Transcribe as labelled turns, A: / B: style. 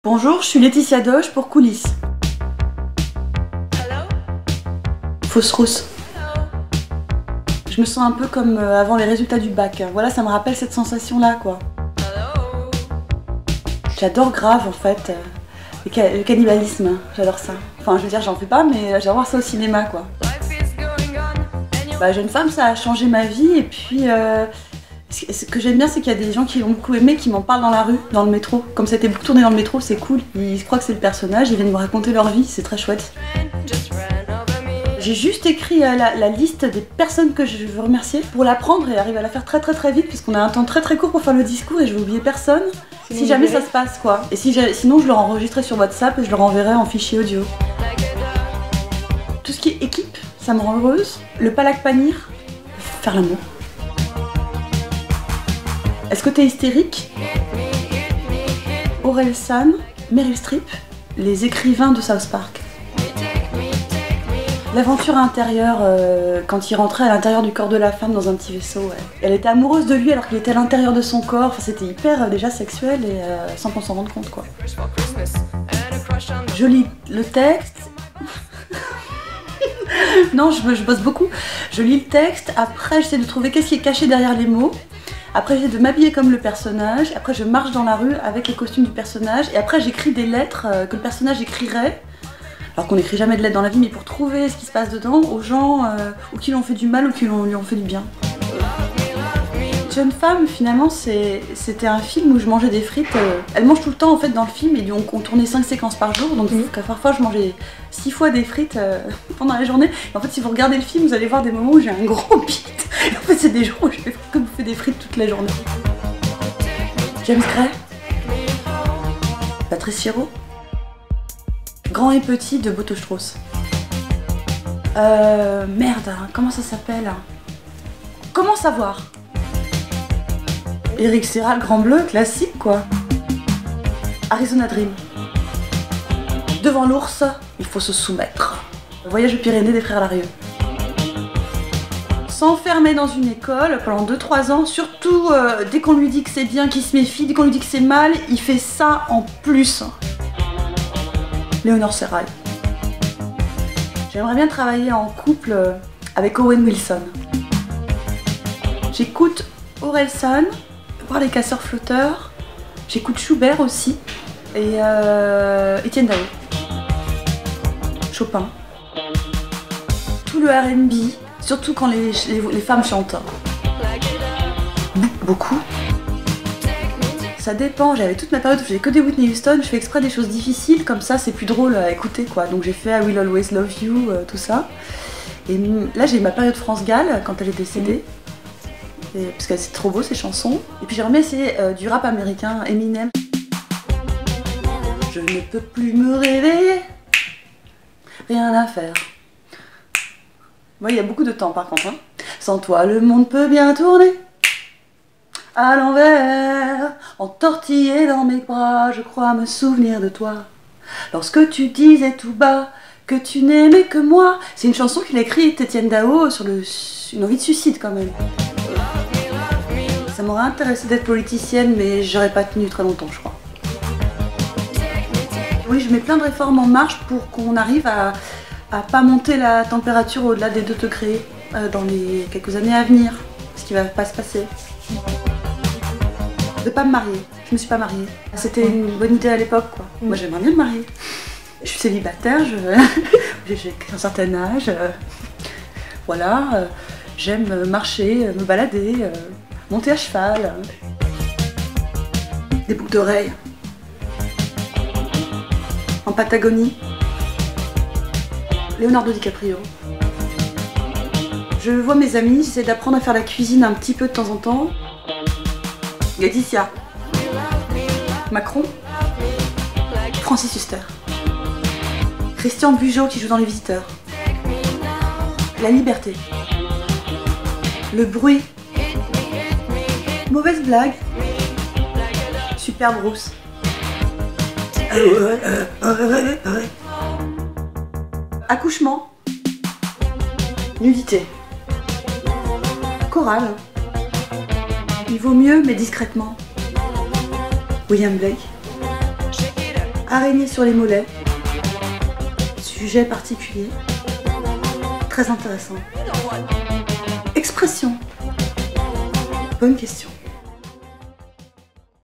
A: Bonjour, je suis Laetitia Doche pour Coulisses. Fausse rousse. Je me sens un peu comme avant les résultats du bac. Voilà, ça me rappelle cette sensation-là, quoi. J'adore grave, en fait, le cannibalisme. J'adore ça. Enfin, je veux dire, j'en fais pas, mais j'adore voir ça au cinéma, quoi. Bah, Jeune femme, ça a changé ma vie, et puis... ce que j'aime bien, c'est qu'il y a des gens qui l'ont beaucoup aimé, qui m'en parlent dans la rue, dans le métro. Comme ça a été beaucoup tourné dans le métro, c'est cool. Ils croient que c'est le personnage, ils viennent me raconter leur vie, c'est très chouette. J'ai juste écrit la liste des personnes que je veux remercier pour la prendre et arriver à la faire très vite, puisqu'on a un temps très court pour faire le discours et je vais oublier personne. Si jamais ça se passe, quoi. Et sinon, je leur enregistrerai sur WhatsApp et je leur enverrai en fichier audio. Tout ce qui est équipe, ça me rend heureuse. Le palak panir, faire l'amour. Est-ce que t'es hystérique? Orelsan, Meryl Streep, les écrivains de South Park. L'aventure intérieure, quand il rentrait à l'intérieur du corps de la femme dans un petit vaisseau. Ouais. Elle était amoureuse de lui alors qu'il était à l'intérieur de son corps. Enfin, c'était hyper déjà sexuel et sans qu'on s'en rende compte, quoi. Je lis le texte. Non, je bosse beaucoup. Je lis le texte, après j'essaie de trouver qu'est-ce qui est caché derrière les mots. Après j'essaie de m'habiller comme le personnage, après je marche dans la rue avec les costumes du personnage, et après j'écris des lettres que le personnage écrirait, alors qu'on n'écrit jamais de lettres dans la vie, mais pour trouver ce qui se passe dedans aux gens ou qui lui ont fait du mal ou qui lui ont fait du bien. Jeune femme, finalement, c'était un film où je mangeais des frites. Elle mange tout le temps en fait dans le film, et on tournait 5 séquences par jour, donc parfois je mangeais 6 fois des frites pendant la journée. Et en fait, si vous regardez le film, vous allez voir des moments où j'ai un gros bite. En fait, c'est des jours où je fais que bouffer des frites toute la journée. James Gray, Patrice Chéreau, Grand et Petit de Boto Strauss. Merde, comment ça s'appelle? Comment savoir? Eric Serra, le Grand Bleu, classique, quoi. Arizona Dream. Devant l'ours, il faut se soumettre. Voyage aux Pyrénées des frères Larieux. S'enfermer dans une école pendant 2-3 ans, surtout dès qu'on lui dit que c'est bien, qu'il se méfie, dès qu'on lui dit que c'est mal, il fait ça en plus. Léonore Serrail. J'aimerais bien travailler en couple avec Owen Wilson. J'écoute Orelsan, voir les casseurs flotteurs, j'écoute Schubert aussi, et Étienne Dao. Chopin. Tout le R&B, surtout quand les femmes chantent. Beaucoup. Ça dépend, j'avais toute ma période où je faisais que des Whitney Houston, je fais exprès des choses difficiles, comme ça c'est plus drôle à écouter, quoi. Donc j'ai fait I Will Always Love You, tout ça. Et là j'ai ma période France Gall, quand elle est décédée. Parce que c'est trop beau ces chansons. Et puis j'aimerais essayer du rap américain, Eminem. Je ne peux plus me réveiller, rien à faire. Ouais, il y a beaucoup de temps par contre. Hein. Sans toi, le monde peut bien tourner à l'envers, entortillé dans mes bras. Je crois me souvenir de toi. Lorsque tu disais tout bas que tu n'aimais que moi. C'est une chanson qu'il a écrite, Étienne Dao, sur une envie de suicide quand même. Ça m'aurait intéressé d'être politicienne, mais j'aurais pas tenu très longtemps, je crois. Oui, je mets plein de réformes en marche pour qu'on arrive à pas monter la température au-delà des 2 degrés dans les quelques années à venir, ce qui va pas se passer. De pas me marier, je me suis pas mariée. C'était une bonne idée à l'époque, quoi. Moi j'aimerais bien me marier. Je suis célibataire, j'ai un certain âge, voilà, j'aime marcher, me balader. Monter à cheval, des boucles d'oreilles, en Patagonie, Leonardo DiCaprio. Je vois mes amis, j'essaie d'apprendre à faire la cuisine un petit peu de temps en temps. Laetitia, Macron, Francis Huster, Christian Bugeaud qui joue dans Les Visiteurs, La Liberté, Le Bruit. Mauvaise blague. Super Bruce. Accouchement. Nudité. Chorale. Il vaut mieux mais discrètement. William Blake. Araignée sur les mollets. Sujet particulier. Très intéressant. Expression. Bonne question.